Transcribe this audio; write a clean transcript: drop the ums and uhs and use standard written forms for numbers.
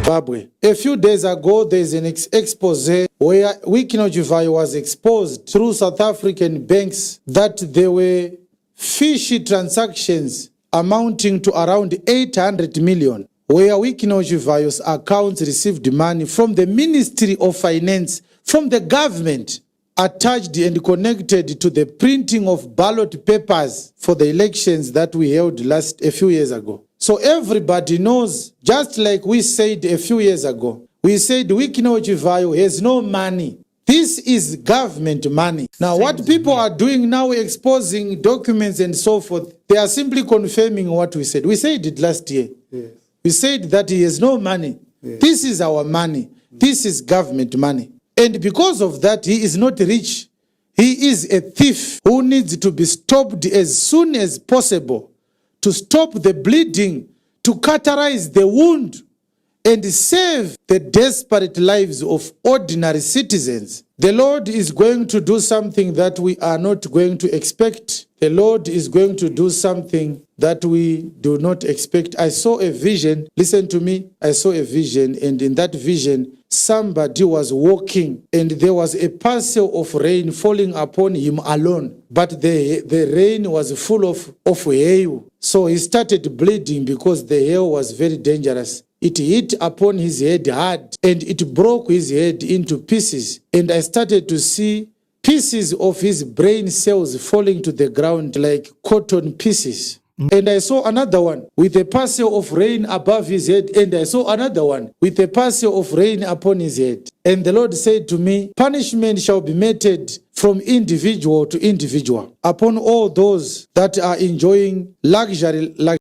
Zimbabwe. A few days ago, there's an expose where Wicknell Chivhayo was exposed through South African banks that there were fishy transactions amounting to around 800 million, where Wicknell Chivhayo's accounts received money from the Ministry of Finance, from the government, attached and connected to the printing of ballot papers for the elections that we held a few years ago. So everybody knows, just like we said a few years ago, we said Wicknell Chivhayo has no money. This is government money. Now, what people are doing now, exposing documents and so forth, they are simply confirming what we said. We said it last year. Yes. We said that he has no money. Yes. This is our money. This is government money. And because of that, he is not rich. He is a thief who needs to be stopped as soon as possible, to stop the bleeding, to cauterize the wound, and save the desperate lives of ordinary citizens. The Lord is going to do something that we are not going to expect. The Lord is going to do something that we do not expect. I saw a vision. Listen to me. I saw a vision, and in that vision, somebody was walking, and there was a parcel of rain falling upon him alone. But the rain was full of hail. So he started bleeding because the hail was very dangerous. It hit upon his head hard, and it broke his head into pieces. And I started to see pieces of his brain cells falling to the ground like cotton pieces. And I saw another one with a parcel of rain above his head, and I saw another one with a parcel of rain upon his head. And the Lord said to me, punishment shall be meted from individual to individual upon all those that are enjoying luxury